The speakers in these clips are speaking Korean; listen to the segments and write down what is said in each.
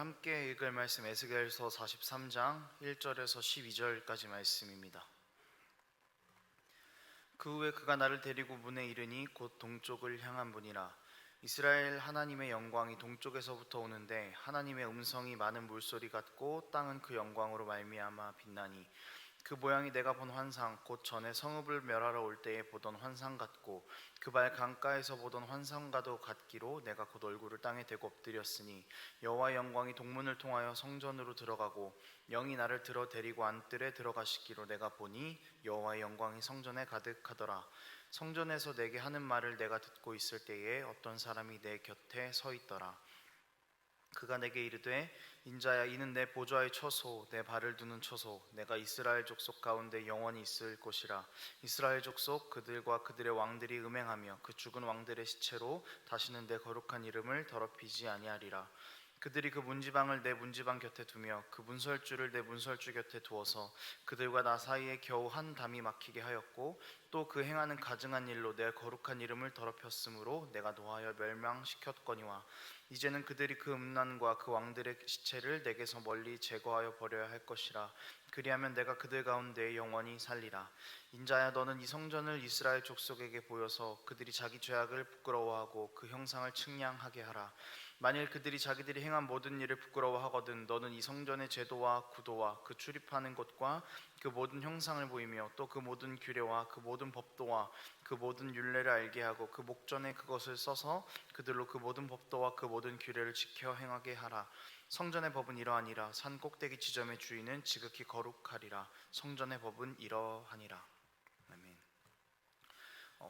함께 읽을 말씀 에스겔서 43장 1절에서 12절까지 말씀입니다. 그 후에 그가 나를 데리고 문에 이르니 곧 동쪽을 향한 문이라. 이스라엘 하나님의 영광이 동쪽에서부터 오는데 하나님의 음성이 많은 물소리 같고 땅은 그 영광으로 말미암아 빛나니 그 모양이 내가 본 환상 곧 전에 성읍을 멸하러 올 때에 보던 환상 같고 그 발 강가에서 보던 환상과도 같기로 내가 곧 얼굴을 땅에 대고 엎드렸으니 여호와의 영광이 동문을 통하여 성전으로 들어가고 영이 나를 들어 데리고 안뜰에 들어가시기로 내가 보니 여호와의 영광이 성전에 가득하더라. 성전에서 내게 하는 말을 내가 듣고 있을 때에 어떤 사람이 내 곁에 서 있더라. 그가 내게 이르되 인자야, 이는 내 보좌의 처소, 내 발을 두는 처소, 내가 이스라엘 족속 가운데 영원히 있을 곳이라. 이스라엘 족속 그들과 그들의 왕들이 음행하며 그 죽은 왕들의 시체로 다시는 내 거룩한 이름을 더럽히지 아니하리라. 그들이 그 문지방을 내 문지방 곁에 두며 그 문설주를 내 문설주 곁에 두어서 그들과 나 사이에 겨우 한 담이 막히게 하였고 또 그 행하는 가증한 일로 내 거룩한 이름을 더럽혔으므로 내가 노하여 멸망시켰거니와 이제는 그들이 그 음란과 그 왕들의 시체를 내게서 멀리 제거하여 버려야 할 것이라. 그리하면 내가 그들 가운데 영원히 살리라. 인자야, 너는 이 성전을 이스라엘 족속에게 보여서 그들이 자기 죄악을 부끄러워하고 그 형상을 측량하게 하라. 만일 그들이 자기들이 행한 모든 일을 부끄러워하거든 너는 이 성전의 제도와 구도와 그 출입하는 곳과 그 모든 형상을 보이며 또 그 모든 규례와 그 모든 법도와 그 모든 율례를 알게 하고 그 목전에 그것을 써서 그들로 그 모든 법도와 그 모든 규례를 지켜 행하게 하라. 성전의 법은 이러하니라. 산 꼭대기 지점의 주인은 지극히 거룩하리라. 성전의 법은 이러하니라. 아멘.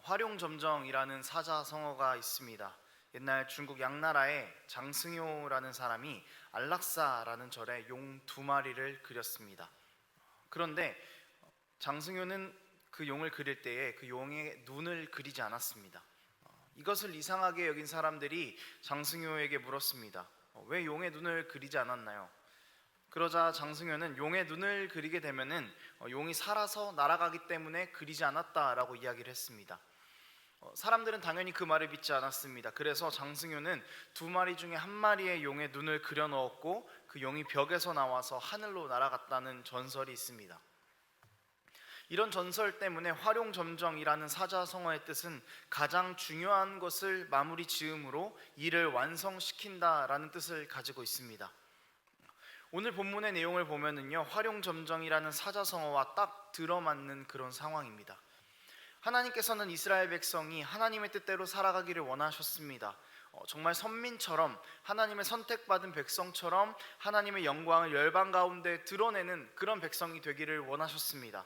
화룡점정이라는 사자성어가 있습니다. 옛날 중국 양나라에 장승효라는 사람이 안락사라는 절에 용 2마리를 그렸습니다. 그런데 장승효는 그 용을 그릴 때에 그 용의 눈을 그리지 않았습니다. 이것을 이상하게 여긴 사람들이 장승효에게 물었습니다. 왜 용의 눈을 그리지 않았나요? 그러자 장승효는 용의 눈을 그리게 되면은 용이 살아서 날아가기 때문에 그리지 않았다라고 이야기를 했습니다. 사람들은 당연히 그 말을 믿지 않았습니다. 그래서 장승효는 2마리 중에 1마리의 용의 눈을 그려 넣었고 그 용이 벽에서 나와서 하늘로 날아갔다는 전설이 있습니다. 이런 전설 때문에 화룡점정이라는 사자성어의 뜻은 가장 중요한 것을 마무리 지음으로 일을 완성시킨다라는 뜻을 가지고 있습니다. 오늘 본문의 내용을 보면은요, 화룡점정이라는 사자성어와 딱 들어맞는 그런 상황입니다. 하나님께서는 이스라엘 백성이 하나님의 뜻대로 살아가기를 원하셨습니다. 정말 선민처럼 하나님의 선택받은 백성처럼 하나님의 영광을 열방 가운데 드러내는 그런 백성이 되기를 원하셨습니다.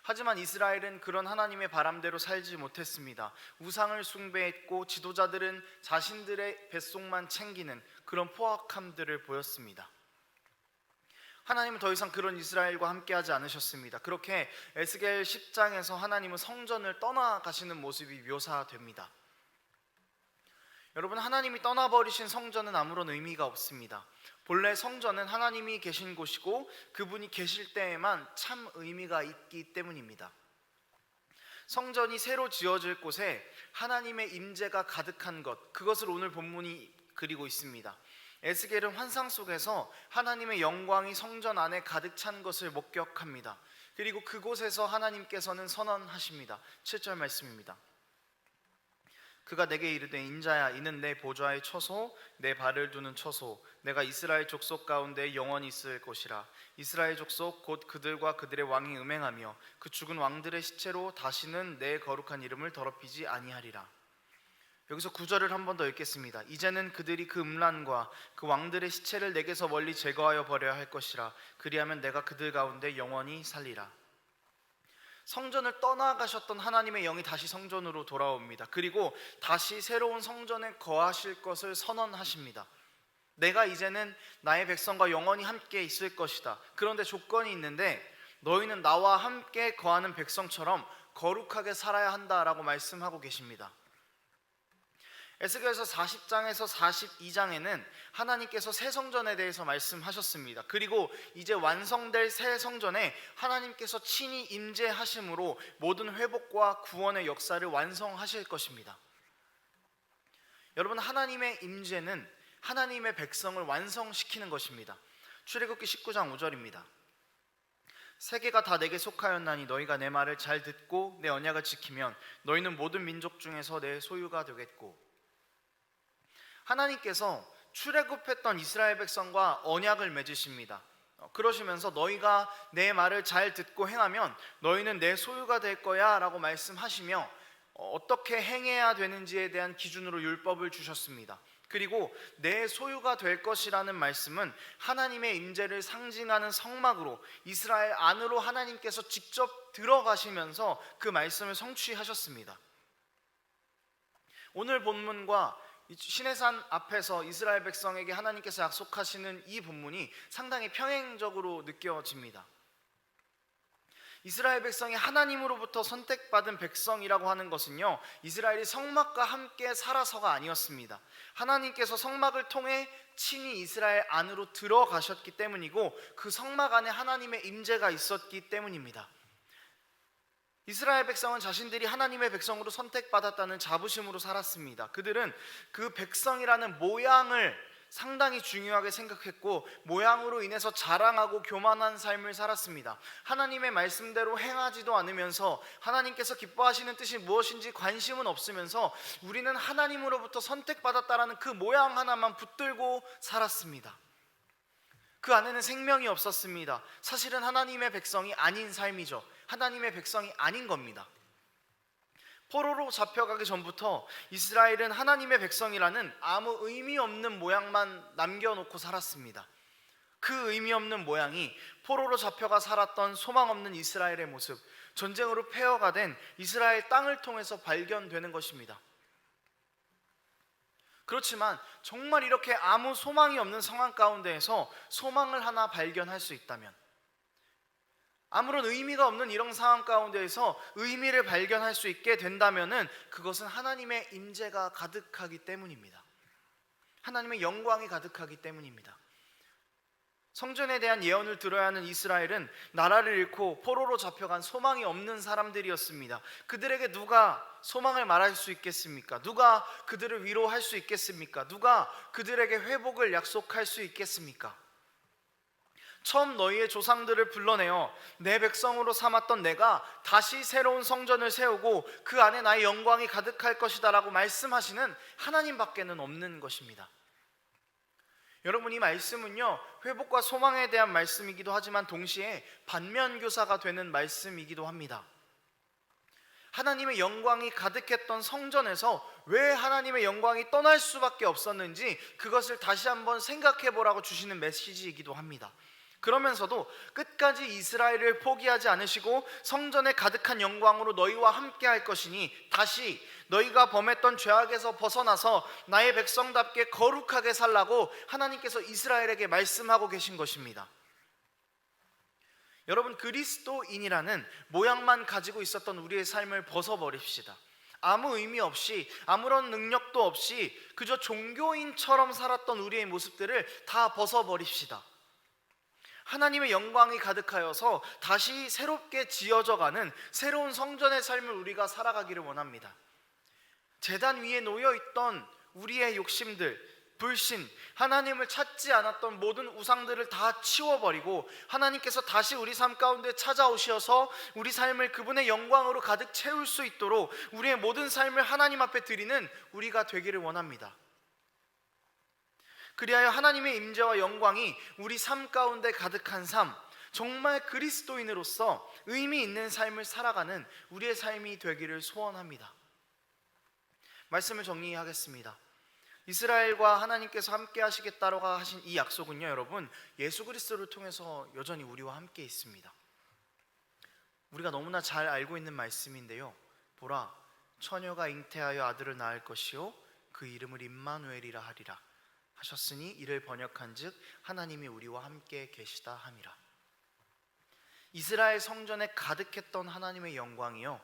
하지만 이스라엘은 그런 하나님의 바람대로 살지 못했습니다. 우상을 숭배했고 지도자들은 자신들의 뱃속만 챙기는 그런 포악함들을 보였습니다. 하나님은 더 이상 그런 이스라엘과 함께하지 않으셨습니다. 그렇게 에스겔 10장에서 하나님은 성전을 떠나가시는 모습이 묘사됩니다. 여러분, 하나님이 떠나버리신 성전은 아무런 의미가 없습니다. 본래 성전은 하나님이 계신 곳이고 그분이 계실 때에만 참 의미가 있기 때문입니다. 성전이 새로 지어질 곳에 하나님의 임재가 가득한 것, 그것을 오늘 본문이 그리고 있습니다. 에스겔은 환상 속에서 하나님의 영광이 성전 안에 가득 찬 것을 목격합니다. 그리고 그곳에서 하나님께서는 선언하십니다. 7절 말씀입니다. 그가 내게 이르되 인자야, 이는 내 보좌의 처소, 내 발을 두는 처소, 내가 이스라엘 족속 가운데 영원히 있을 것이라. 이스라엘 족속 곧 그들과 그들의 왕이 음행하며 그 죽은 왕들의 시체로 다시는 내 거룩한 이름을 더럽히지 아니하리라. 여기서 9절을 한 번 더 읽겠습니다. 이제는 그들이 그 음란과 그 왕들의 시체를 내게서 멀리 제거하여 버려야 할 것이라. 그리하면 내가 그들 가운데 영원히 살리라. 성전을 떠나가셨던 하나님의 영이 다시 성전으로 돌아옵니다. 그리고 다시 새로운 성전에 거하실 것을 선언하십니다. 내가 이제는 나의 백성과 영원히 함께 있을 것이다. 그런데 조건이 있는데 너희는 나와 함께 거하는 백성처럼 거룩하게 살아야 한다라고 말씀하고 계십니다. 에스겔서 40장에서 42장에는 하나님께서 새 성전에 대해서 말씀하셨습니다. 그리고 이제 완성될 새 성전에 하나님께서 친히 임재하심으로 모든 회복과 구원의 역사를 완성하실 것입니다. 여러분, 하나님의 임재는 하나님의 백성을 완성시키는 것입니다. 출애굽기 19장 5절입니다. 세계가 다 내게 속하였나니 너희가 내 말을 잘 듣고 내 언약을 지키면 너희는 모든 민족 중에서 내 소유가 되겠고. 하나님께서 출애굽했던 이스라엘 백성과 언약을 맺으십니다. 그러시면서 너희가 내 말을 잘 듣고 행하면 너희는 내 소유가 될 거야 라고 말씀하시며 어떻게 행해야 되는지에 대한 기준으로 율법을 주셨습니다. 그리고 내 소유가 될 것이라는 말씀은 하나님의 임재를 상징하는 성막으로 이스라엘 안으로 하나님께서 직접 들어가시면서 그 말씀을 성취하셨습니다. 오늘 본문과 시내산 앞에서 이스라엘 백성에게 하나님께서 약속하시는 이 본문이 상당히 평행적으로 느껴집니다. 이스라엘 백성이 하나님으로부터 선택받은 백성이라고 하는 것은요, 이스라엘이 성막과 함께 살아서가 아니었습니다. 하나님께서 성막을 통해 친히 이스라엘 안으로 들어가셨기 때문이고 그 성막 안에 하나님의 임재가 있었기 때문입니다. 이스라엘 백성은 자신들이 하나님의 백성으로 선택받았다는 자부심으로 살았습니다. 그들은 그 백성이라는 모양을 상당히 중요하게 생각했고 모양으로 인해서 자랑하고 교만한 삶을 살았습니다. 하나님의 말씀대로 행하지도 않으면서 하나님께서 기뻐하시는 뜻이 무엇인지 관심은 없으면서 우리는 하나님으로부터 선택받았다라는 그 모양 하나만 붙들고 살았습니다. 그 안에는 생명이 없었습니다. 사실은 하나님의 백성이 아닌 삶이죠. 하나님의 백성이 아닌 겁니다. 포로로 잡혀가기 전부터 이스라엘은 하나님의 백성이라는 아무 의미 없는 모양만 남겨놓고 살았습니다. 그 의미 없는 모양이 포로로 잡혀가 살았던 소망 없는 이스라엘의 모습, 전쟁으로 폐허가 된 이스라엘 땅을 통해서 발견되는 것입니다. 그렇지만 정말 이렇게 아무 소망이 없는 상황 가운데에서 소망을 하나 발견할 수 있다면, 아무런 의미가 없는 이런 상황 가운데에서 의미를 발견할 수 있게 된다면은 그것은 하나님의 임재가 가득하기 때문입니다. 하나님의 영광이 가득하기 때문입니다. 성전에 대한 예언을 들어야 하는 이스라엘은 나라를 잃고 포로로 잡혀간 소망이 없는 사람들이었습니다. 그들에게 누가 소망을 말할 수 있겠습니까? 누가 그들을 위로할 수 있겠습니까? 누가 그들에게 회복을 약속할 수 있겠습니까? 처음 너희의 조상들을 불러내어 내 백성으로 삼았던 내가 다시 새로운 성전을 세우고 그 안에 나의 영광이 가득할 것이다 라고 말씀하시는 하나님밖에는 없는 것입니다. 여러분, 이 말씀은요, 회복과 소망에 대한 말씀이기도 하지만 동시에 반면교사가 되는 말씀이기도 합니다. 하나님의 영광이 가득했던 성전에서 왜 하나님의 영광이 떠날 수밖에 없었는지 그것을 다시 한번 생각해 보라고 주시는 메시지이기도 합니다. 그러면서도 끝까지 이스라엘을 포기하지 않으시고 성전에 가득한 영광으로 너희와 함께 할 것이니 다시 너희가 범했던 죄악에서 벗어나서 나의 백성답게 거룩하게 살라고 하나님께서 이스라엘에게 말씀하고 계신 것입니다. 여러분, 그리스도인이라는 모양만 가지고 있었던 우리의 삶을 벗어버립시다. 아무 의미 없이 아무런 능력도 없이 그저 종교인처럼 살았던 우리의 모습들을 다 벗어버립시다. 하나님의 영광이 가득하여서 다시 새롭게 지어져가는 새로운 성전의 삶을 우리가 살아가기를 원합니다. 제단 위에 놓여있던 우리의 욕심들, 불신, 하나님을 찾지 않았던 모든 우상들을 다 치워버리고 하나님께서 다시 우리 삶 가운데 찾아오셔서 우리 삶을 그분의 영광으로 가득 채울 수 있도록 우리의 모든 삶을 하나님 앞에 드리는 우리가 되기를 원합니다. 그리하여 하나님의 임재와 영광이 우리 삶 가운데 가득한 삶, 정말 그리스도인으로서 의미 있는 삶을 살아가는 우리의 삶이 되기를 소원합니다. 말씀을 정리하겠습니다. 이스라엘과 하나님께서 함께 하시겠다라고 하신 이 약속은요, 여러분, 예수 그리스도를 통해서 여전히 우리와 함께 있습니다. 우리가 너무나 잘 알고 있는 말씀인데요, 보라, 처녀가 잉태하여 아들을 낳을 것이요 그 이름을 임마누엘이라 하리라 하셨으니 이를 번역한즉 하나님이 우리와 함께 계시다 함이라. 이스라엘 성전에 가득했던 하나님의 영광이요,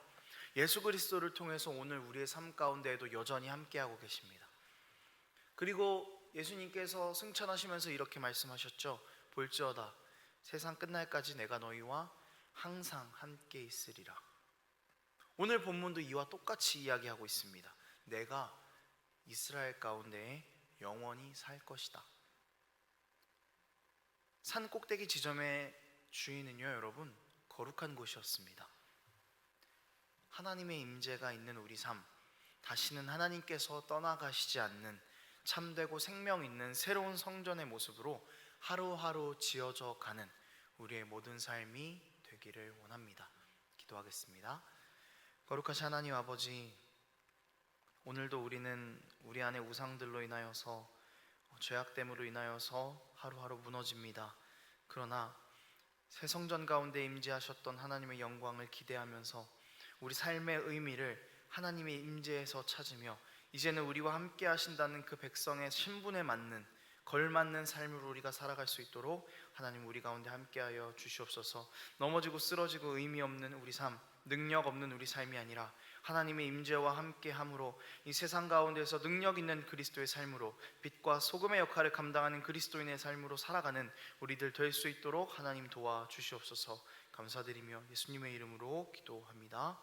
예수 그리스도를 통해서 오늘 우리의 삶 가운데에도 여전히 함께하고 계십니다. 그리고 예수님께서 승천하시면서 이렇게 말씀하셨죠. 볼지어다 세상 끝날까지 내가 너희와 항상 함께 있으리라. 오늘 본문도 이와 똑같이 이야기하고 있습니다. 내가 이스라엘 가운데에 영원히 살 것이다. 산 꼭대기 지점의 주인은요, 여러분, 거룩한 곳이었습니다. 하나님의 임재가 있는 우리 삶, 다시는 하나님께서 떠나가시지 않는 참되고 생명 있는 새로운 성전의 모습으로 하루하루 지어져 가는 우리의 모든 삶이 되기를 원합니다. 기도하겠습니다. 거룩하신 하나님 아버지, 오늘도 우리는 우리 안에 우상들로 인하여서 죄악됨으로 인하여서 하루하루 무너집니다. 그러나 새 성전 가운데 임재하셨던 하나님의 영광을 기대하면서 우리 삶의 의미를 하나님의 임재에서 찾으며 이제는 우리와 함께 하신다는 그 백성의 신분에 맞는 걸맞는 삶으로 우리가 살아갈 수 있도록 하나님 우리 가운데 함께하여 주시옵소서. 넘어지고 쓰러지고 의미 없는 우리 삶, 능력 없는 우리 삶이 아니라 하나님의 임재와 함께함으로 이 세상 가운데서 능력 있는 그리스도의 삶으로 빛과 소금의 역할을 감당하는 그리스도인의 삶으로 살아가는 우리들 될 수 있도록 하나님 도와주시옵소서. 감사드리며 예수님의 이름으로 기도합니다.